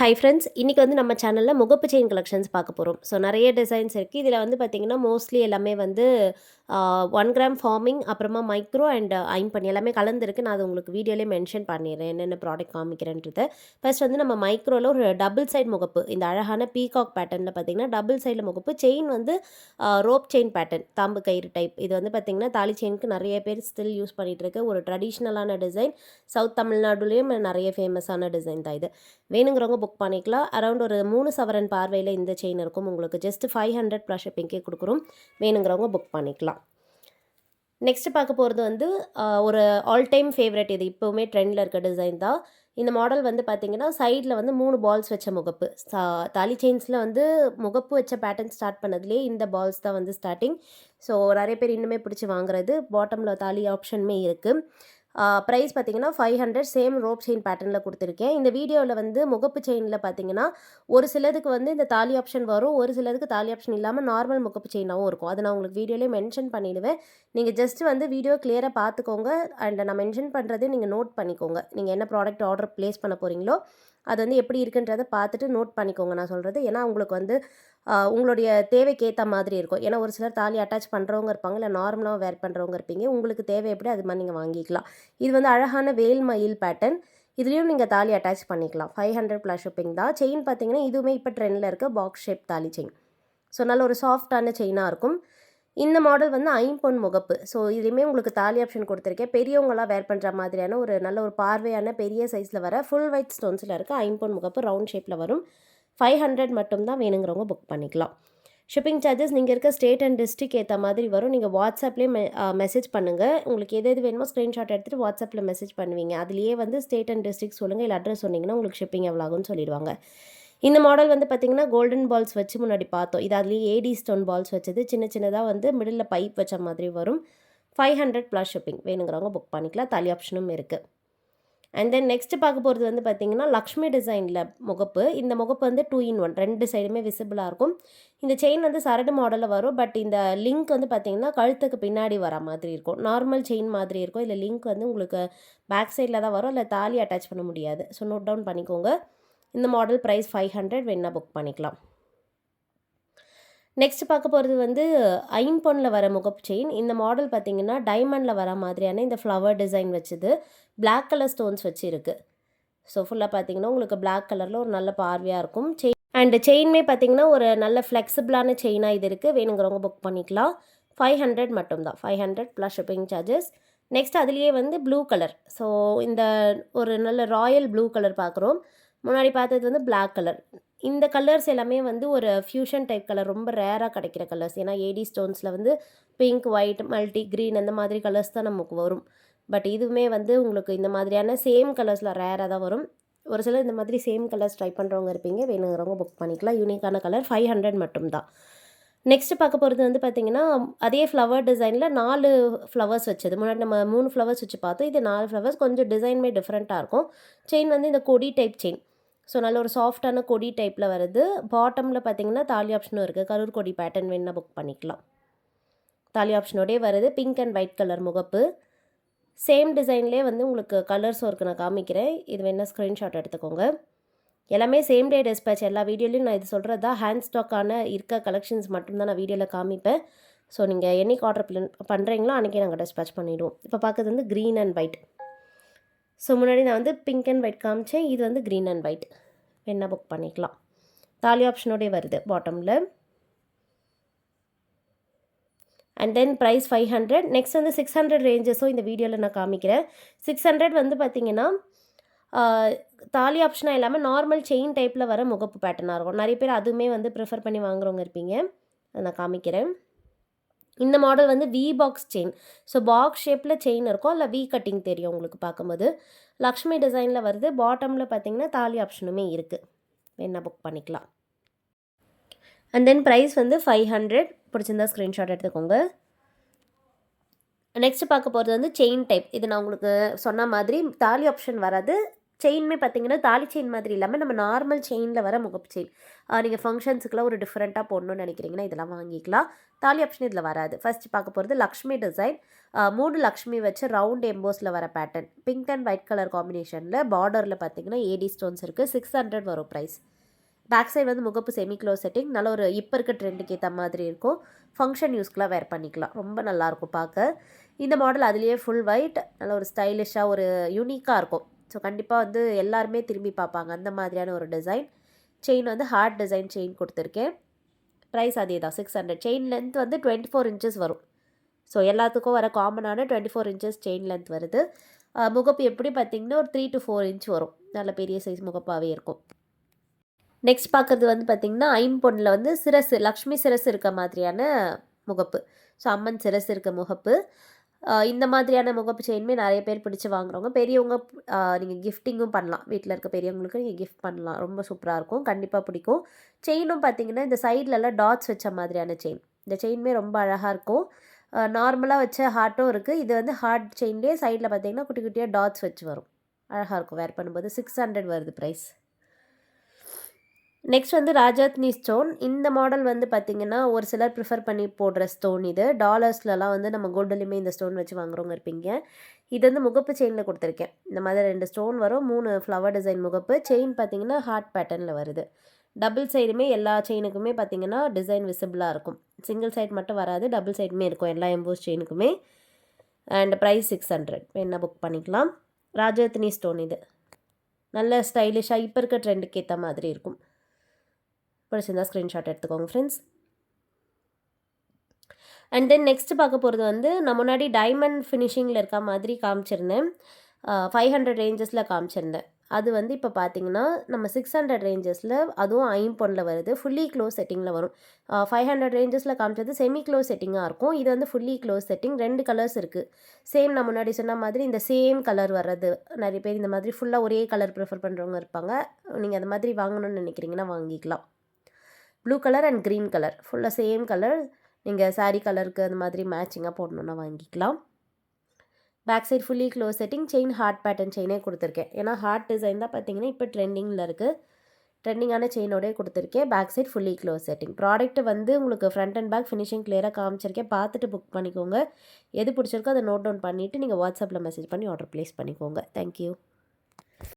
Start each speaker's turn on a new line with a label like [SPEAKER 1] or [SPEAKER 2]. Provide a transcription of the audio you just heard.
[SPEAKER 1] Hi friends, இன்றைக்கி வந்து நம்ம சேனலில் முகப்பு செயின் கலெக்ஷன்ஸ் பார்க்க போகிறோம். ஸோ நிறைய டிசைன்ஸ் இருக்குது. இதில் வந்து பார்த்திங்கன்னா மோஸ்ட்லி எல்லாமே வந்து 1 கிராம் ஃபார்மிங், அப்புறமா மைக்ரோ அண்ட் ஐம்பன் எல்லாமே கலந்துருக்கு. நான் அது உங்களுக்கு வீடியோலேயே மென்ஷன் பண்ணிடுறேன் என்னென்ன ப்ராடக்ட் காமிக்கிறேன்றதை. ஃபர்ஸ்ட் வந்து நம்ம மைக்ரோவில் ஒரு டபுள் சைட் முகப்பு, இந்த அழகான பீகாக் பேட்டர்னில் பார்த்திங்கன்னா டபுள் சைடில் முகப்பு. செயின் வந்து ரோப் செயின் பேட்டர்ன், தாம்பு கயிறு டைப். இது வந்து பார்த்திங்கன்னா தாலி செயினுக்கு நிறைய பேர் ஸ்டில் யூஸ் பண்ணிகிட்ருக்கு ஒரு ட்ரெடிஷ்னலான டிசைன். சவுத் தமிழ்நாடுலேயும் நிறைய ஃபேமஸான டிசைன் தான் இது. வேணுங்கிறவங்க புக் பண்ணிக்கலாம். அரௌண்ட் ஒரு 3 சவரன் பார்வையில் இந்த செயின் இருக்கும். உங்களுக்கு ஜஸ்ட் 500 ப்ளஸ் ஷிப்பிங்கே கொடுக்குறோம். வேணுங்கிறவங்க புக் பண்ணிக்கலாம். நெக்ஸ்ட்டு பார்க்க போகிறது வந்து ஒரு ஆல் டைம் ஃபேவரட். இது இப்போவுமே ட்ரெண்டில் இருக்க டிசைன் தான். இந்த மாடல் வந்து பார்த்திங்கன்னா சைடில் வந்து 3 பால்ஸ் வச்ச முகப்பு. தாலி செயின்ஸில் வந்து முகப்பு வச்ச பேட்டர்ன் ஸ்டார்ட் பண்ணதுலேயே இந்த பால்ஸ் தான் வந்து ஸ்டார்டிங். ஸோ நிறைய பேர் இன்னுமே பிடிச்சி வாங்குறது. பாட்டமில் தாலி ஆப்ஷனுமே இருக்குது. ப்ரைஸ் பார்த்திங்கன்னா 500. சேம் ரோப் செயின் பேட்டர்னில் கொடுத்துருக்கேன். இந்த வீடியோவில் வந்து முகப்பு செயினில் பார்த்திங்கன்னா ஒரு சிலதுக்கு வந்து இந்த தாலி ஆப்ஷன் வரும், ஒரு சிலதுக்கு தாலி ஆப்ஷன் இல்லாமல் நார்மல் முகப்பு செயினாகவும் இருக்கும். அதை நான் உங்களுக்கு வீடியோலேயே மென்ஷன் பண்ணிவிடுவேன். நீங்கள் ஜஸ்ட் வந்து வீடியோ கிளியராக பார்த்துக்கோங்க. அண்ட் நான் மென்ஷன் பண்ணுறதே நீங்கள் நோட் பண்ணிக்கோங்க. நீங்கள் என்ன ப்ராடக்ட் ஆர்டர் ப்ளேஸ் பண்ண போகிறீங்களோ அது வந்து எப்படி இருக்குன்றதை பார்த்துட்டு நோட் பண்ணிக்கோங்க நான் சொல்கிறது. ஏன்னா உங்களுக்கு வந்து உங்களுடைய தேவைக்கு ஏற்ற மாதிரி இருக்கும். ஏன்னா ஒரு சிலர் தாலி அட்டாச் பண்ணுறவங்க இருப்பாங்க, இல்லை நார்மலாக வேர் பண்ணுறவங்க இருப்பீங்க. உங்களுக்கு தேவை எப்படி அது மாதிரி நீங்கள் வாங்கிக்கலாம். இது வந்து அழகான வேல் மயில் பேட்டர்ன். இதுலேயும் நீங்கள் தாலி அட்டாச் பண்ணிக்கலாம். 500 ப்ளஸ் ஷிப்பிங் தான். செயின் பார்த்தீங்கன்னா இதுவுமே இப்போ ட்ரெண்டில் இருக்க பாக்ஸ் ஷேப் தாலி செயின். ஸோ நல்ல ஒரு சாஃப்டான செயினாக இருக்கும். இந்த மாடல் வந்து ஐம்பொன் முகப்பு. ஸோ இதுலேயுமே உங்களுக்கு தாலி ஆப்ஷன் கொடுத்துருக்கேன். பெரியவங்களாம் வேர் பண்ணுற மாதிரியான ஒரு நல்ல ஒரு பார்வையான பெரிய சைஸில் வர ஃபுல் ஒயிட் ஸ்டோன்ஸில் இருக்க ஐம்பொன் முகப்பு ரவுண்ட் ஷேப்பில் வரும். 500 மட்டும்தான். வேணுங்கிறவங்க புக் பண்ணிக்கலாம். ஷிப்பிங் சார்ஜஸ் நீங்கள் இருக்க ஸ்டேட் அண்ட் டிஸ்ட்ரிக் ஏற்ற மாதிரி வரும். நீங்கள் வாட்ஸ்அப்லேயே மெசேஜ் பண்ணுங்கள். உங்களுக்கு எது வேணுமோ ஸ்க்ரீன்ஷாட் எடுத்துகிட்டு வாட்ஸ்அப்பில் மெசேஜ் பண்ணுவீங்க. அதுலேயே வந்து ஸ்டேட் அண்ட் டிஸ்ட்ரிக் சொல்லுங்கள், இல்லை அட்ரஸ் சொன்னீங்கன்னா உங்களுக்கு ஷிப்பிங் எவ்வளோ ஆகும்னு சொல்லிடுவாங்க. இந்த மாடல் வந்து பார்த்திங்கன்னா கோல்டன் பால்ஸ் வச்சு முன்னாடி பார்த்தோம். இது அதுலேயே ஏடி ஸ்டோன் பால்ஸ் வச்சது. சின்ன சின்னதாக வந்து மிடில் பைப் வச்ச மாதிரி வரும். 500 ப்ளஸ் ஷிப்பிங். வேணுங்கிறவங்க புக் பண்ணிக்கலாம். தாலி ஆப்ஷனும் இருக்குது. அண்ட் தென் நெக்ஸ்ட் பார்க்க போகிறது வந்து பார்த்திங்கன்னா லக்ஷ்மி டிசைனில் முகப்பு. இந்த முகப்பு வந்து 2 in 1, 2 சைடுமே விசிபிளாக இருக்கும். இந்த செயின் வந்து சரடு மாடலில் வரும். பட் இந்த லிங்க் வந்து பார்த்திங்கன்னா கழுத்துக்கு பின்னாடி வர மாதிரி இருக்கும். நார்மல் செயின் மாதிரி இருக்கும். இல்லை லிங்க் வந்து உங்களுக்கு பேக் சைடில் தான் வரும். இல்லை தாலி அட்டாச் பண்ண முடியாது. ஸோ நோட் டவுன் பண்ணிக்கோங்க. இந்த மாடல் ப்ரைஸ் 500. வேணால் புக் பண்ணிக்கலாம். நெக்ஸ்ட் பார்க்க போகிறது வந்து ஐம்பொனில் வர முகப்பு செயின். இந்த மாடல் பார்த்திங்கன்னா டைமண்டில் வர மாதிரியான இந்த ஃப்ளவர் டிசைன் வச்சுது பிளாக் கலர் ஸ்டோன்ஸ் வச்சு இருக்குது. ஸோ ஃபுல்லாக பார்த்திங்கன்னா உங்களுக்கு பிளாக் கலரில் ஒரு நல்ல பார்வையாக இருக்கும். அண்டு செயின்மே பார்த்திங்கன்னா ஒரு நல்ல ஃப்ளெக்சிபிளான செயினாக இது இருக்குது. வேணுங்கிறவங்க புக் பண்ணிக்கலாம். 500 மட்டும்தான். 500 ப்ளஸ் ஷிப்பிங் சார்ஜஸ். நெக்ஸ்ட் அதுலேயே வந்து ப்ளூ கலர். ஸோ இந்த ஒரு நல்ல ராயல் ப்ளூ கலர் பார்க்குறோம். முன்னாடி பார்த்தது வந்து பிளாக் கலர். இந்த கலர்ஸ் எல்லாமே வந்து ஒரு ஃப்யூஷன் டைப் கலர். ரொம்ப ரேராக கிடைக்கிற கலர்ஸ். ஏன்னா ஏடி ஸ்டோன்ஸில் வந்து பிங்க், ஒயிட், மல்டி க்ரீன் அந்த மாதிரி கலர்ஸ் தான் நமக்கு வரும். பட் இதுவுமே வந்து உங்களுக்கு இந்த மாதிரியான சேம் கலர்ஸில் ரேராக தான் வரும். ஒரு சிலர் இந்த மாதிரி சேம் கலர்ஸ் ட்ரை பண்ணுறவங்க இருப்பீங்க. வேணுங்கிறவங்க புக் பண்ணிக்கலாம். யூனிக்கான கலர். 500 மட்டும்தான். நெக்ஸ்ட்டு பார்க்க போகிறது வந்து பார்த்திங்கன்னா அதே ஃப்ளவர் டிசைனில் 4 ஃப்ளவர்ஸ் வச்சது. முன்னாடி நம்ம 3 ஃப்ளவர்ஸ் வச்சு பார்த்தோம். இது 4 ஃப்ளவர்ஸ். கொஞ்சம் டிசைனுமே டிஃப்ரெண்ட்டாக இருக்கும். செயின் வந்து இந்த கொடி டைப் செயின். ஸோ நல்ல ஒரு சாஃப்டான கொடி டைப்பில் வருது. பாட்டமில் பார்த்திங்கன்னா தாலி ஆப்ஷனும் இருக்குது. கரூர் கொடி பேட்டர்ன் வேணுன்னா புக் பண்ணிக்கலாம். தாலி ஆப்ஷனோடே வருது. பிங்க் அண்ட் ஒயிட் கலர் முகப்பு. சேம் டிசைன்லேயே வந்து உங்களுக்கு கலர்ஸும் இருக்குது. நான் காமிக்கிறேன். இது வேணால் ஸ்க்ரீன்ஷாட் எடுத்துக்கோங்க. எல்லாமே சேம் டே டிஸ்பேச். எல்லா வீடியோலையும் நான் இது சொல்கிறது தான். ஹேண்ட் ஸ்டாக்கான இருக்க கலெக்ஷன்ஸ் மட்டும்தான் நான் வீடியோவில் காமிப்பேன். ஸோ நீங்கள் என்னைக்கு ஆர்டர் பண்ணுறீங்களோ அன்றைக்கே நாங்கள் டிஸ்பேச் பண்ணிவிடுவோம். இப்போ பார்க்குறது வந்து க்ரீன் அண்ட் ஒயிட். ஸோ முன்னாடி நான் வந்து பிங்க் அண்ட் ஒயிட் காமிச்சேன். இது வந்து க்ரீன் அண்ட் ஒயிட். வேணா புக் பண்ணிக்கலாம். தாலி ஆப்ஷனோடே வருது பாட்டமில். And then price 500. நெக்ஸ்ட் வந்து 600 ரேஞ்சஸும் இந்த வீடியோவில் நான் காமிக்கிறேன். 600 வந்து பார்த்திங்கன்னா தாலி ஆப்ஷனாக இல்லாமல் நார்மல் செயின் டைப்பில் வர முகப்பு பேட்டர்னாக இருக்கும். நிறைய பேர் அதுவுமே வந்து ப்ரிஃபர் பண்ணி வாங்குறவங்க இருப்பீங்க. அதை நான் காமிக்கிறேன். இந்த மாடல் வந்து V box chain. So box ஷேப்பில் செயின் இருக்கும். இல்லை வி கட்டிங் தெரியும் உங்களுக்கு பார்க்கும்போது. லக்ஷ்மி டிசைனில் வருது. பாட்டமில் பார்த்திங்கன்னா தாலி ஆப்ஷனுமே இருக்குது. வேணா புக் பண்ணிக்கலாம். அண்ட் தென் ப்ரைஸ் வந்து 500. பிடிச்சிருந்தா ஸ்க்ரீன்ஷாட் எடுத்துக்கோங்க. நெக்ஸ்ட் பார்க்க போகிறது வந்து செயின் டைப். இது நான் உங்களுக்கு சொன்ன மாதிரி தாலி ஆப்ஷன் வராது. செயினுமே பார்த்தீங்கன்னா தாலி செயின் மாதிரி இல்லாமல் நம்ம நார்மல் செயினில் வர முகப்பு செயின். நீங்கள் ஃபங்க்ஷன்ஸுக்குலாம் ஒரு டிஃப்ரெண்ட்டாக போடணும்னு நினைக்கிறீங்கன்னா இதெல்லாம் வாங்கிக்கலாம். தாலி ஆப்ஷன் இதில் வராது. ஃபஸ்ட்டு பார்க்க போகிறது லக்ஷ்மி டிசைன். 3 லக்ஷ்மி வச்சு ரவுண்ட் எம்போஸில் வர pattern. Pink and white colour காம்பினேஷனில் பார்டரில் பார்த்தீங்கன்னா ஏடி ஸ்டோன்ஸ் இருக்குது. 600 வரும் ப்ரைஸ். பேக் சைடு வந்து முகப்பு செமி க்ளோஸ் செட்டிங். நல்ல ஒரு இப்போ இருக்க ட்ரெண்டுக்கு ஏற்ற மாதிரி இருக்கும். ஃபங்க்ஷன் யூஸ்க்குலாம் வேர் பண்ணிக்கலாம். ரொம்ப நல்லாயிருக்கும் பார்க்க. இந்த மாடல் அதுலேயே ஃபுல் ஒயிட். நல்ல ஒரு ஸ்டைலிஷாக ஒரு யூனிக்காக இருக்கும். ஸோ கண்டிப்பாக வந்து எல்லாருமே திரும்பி பார்ப்பாங்க அந்த மாதிரியான ஒரு டிசைன். செயின் வந்து ஹார்ட் டிசைன் செயின் கொடுத்துருக்கேன். ப்ரைஸ் அதே தான் 600. செயின் லென்த் வந்து 24 இன்ச்சஸ் வரும். ஸோ எல்லாத்துக்கும் வர காமனான 24 இன்ச்சஸ் செயின் லென்த் வருது. முகப்பு எப்படி பார்த்தீங்கன்னா ஒரு 3 to 4 இன்ச் வரும். நல்ல பெரிய சைஸ் முகப்பாகவே இருக்கும். நெக்ஸ்ட் பார்க்குறது வந்து பார்த்திங்கன்னா ஐம்பொன்னில் வந்து சிரசு லக்ஷ்மி சிரசு இருக்க மாதிரியான முகப்பு. ஸோ அம்மன் சிரசு இருக்க முகப்பு. இந்த மாதிரியான முகப்பு செயினுமே நிறைய பேர் பிடிச்சி வாங்குறவங்க. பெரியவங்க நீங்கள் கிஃப்டிங்கும் பண்ணலாம். வீட்டில் இருக்க பெரியவங்களுக்கு நீங்கள் கிஃப்ட் பண்ணலாம். ரொம்ப சூப்பராக இருக்கும். கண்டிப்பாக பிடிக்கும். செயினும் பார்த்திங்கன்னா இந்த சைட்லலாம் டாட்ஸ் வச்ச மாதிரியான செயின். இந்த செயினுமே ரொம்ப அழகாக இருக்கும். நார்மலாக வச்ச ஹார்ட்டும் இருக்குது. இது வந்து ஹார்ட் செயின்லேயே சைடில் பார்த்திங்கன்னா குட்டி குட்டியாக டாட்ஸ் வச்சு வரும். அழகாக இருக்கும் வேர் பண்ணும்போது. 600 வருது ப்ரைஸ். நெக்ஸ்ட் வந்து ராஜாத்னி ஸ்டோன். இந்த மாடல் வந்து பார்த்திங்கன்னா ஒரு சிலர் ப்ரிஃபர் பண்ணி போடுற ஸ்டோன் இது. டாலர்ஸ்லலாம் வந்து நம்ம கோல்டுலேயுமே இந்த ஸ்டோன் வச்சு வாங்குறவங்க இருப்பீங்க. இது வந்து முகப்பு செயினில் கொடுத்துருக்கேன். இந்த மாதிரி 2 ஸ்டோன் வரும். 3 ஃப்ளவர் டிசைன் முகப்பு. செயின் பார்த்திங்கன்னா ஹார்ட் பேட்டர்னில் வருது. டபுள் சைடுமே எல்லா செயினுக்குமே பார்த்திங்கன்னா டிசைன் விசிபிளாக இருக்கும். சிங்கிள் சைடு மட்டும் வராது. டபுள் சைடுமே இருக்கும் எல்லா எம்போஸ் செயினுக்குமே. And price 600. வேணா புக் பண்ணிக்கலாம். ராஜாத்னி ஸ்டோன் இது. நல்ல ஸ்டைலிஷாக இப்போ இருக்க ட்ரெண்டுக்கு ஏற்ற மாதிரி இருக்கும். பிடிச்சிருந்தா ஸ்க்ரீன்ஷாட் எடுத்துக்கோங்க ஃப்ரெண்ட்ஸ். அண்ட் தென் நெக்ஸ்ட் பார்க்க போகிறது வந்து நான் முன்னாடி டைமண்ட் ஃபினிஷிங்கில் இருக்க மாதிரி காமிச்சிருந்தேன். 500 ரேஞ்சஸில் காமிச்சிருந்தேன். அது வந்து இப்போ பார்த்தீங்கன்னா நம்ம 600 ரேஞ்சஸில் அதுவும் ஐம்பொன்னில் வருது. ஃபுல்லி க்ளோஸ் செட்டிங்கில் வரும். 500 ரேஞ்சஸில் காமிச்சது செமி க்ளோஸ் செட்டிங்காக இருக்கும். இது வந்து ஃபுல்லி க்ளோஸ் செட்டிங். 2 கலர்ஸ் இருக்குது. சேம் நான் முன்னாடி சொன்ன மாதிரி இந்த சேம் கலர் வர்றது. நிறைய பேர் இந்த மாதிரி ஃபுல்லாக ஒரே கலர் ப்ரிஃபர் பண்ணுறவங்க இருப்பாங்க. நீங்கள் அந்த மாதிரி வாங்கணும்னு நினைக்கிறீங்கன்னா வாங்கிக்கலாம். Blue colour and green colour ஃபுல்லாக சேம் கலர். நீங்கள் சாரீ கலருக்கு அந்த மாதிரி மேட்சிங்காக போடணுன்னா வாங்கிக்கலாம். Back side fully close setting. Chain heart pattern செயினே கொடுத்துருக்கேன். ஏன்னா ஹார்ட் டிசைன் தான் பார்த்தீங்கன்னா இப்போ ட்ரெண்டிங்கில் இருக்குது. ட்ரெண்டிங்கான செயினோடய கொடுத்துருக்கேன். Back side fully close setting. Product வந்து உங்களுக்கு ஃப்ரண்ட் அண்ட் பேக் ஃபினிஷிங் கிளியராக காமிச்சிருக்கேன். பார்த்துட்டு புக் பண்ணிக்கோங்க. எது பிடிச்சிருக்கோ அதை நோட் டவுன் பண்ணிவிட்டு நீங்கள் வாட்ஸ்அப்பில் மெசேஜ் பண்ணி ஆர்டர் ப்ளேஸ் பண்ணிக்கோங்க. தேங்க்யூ.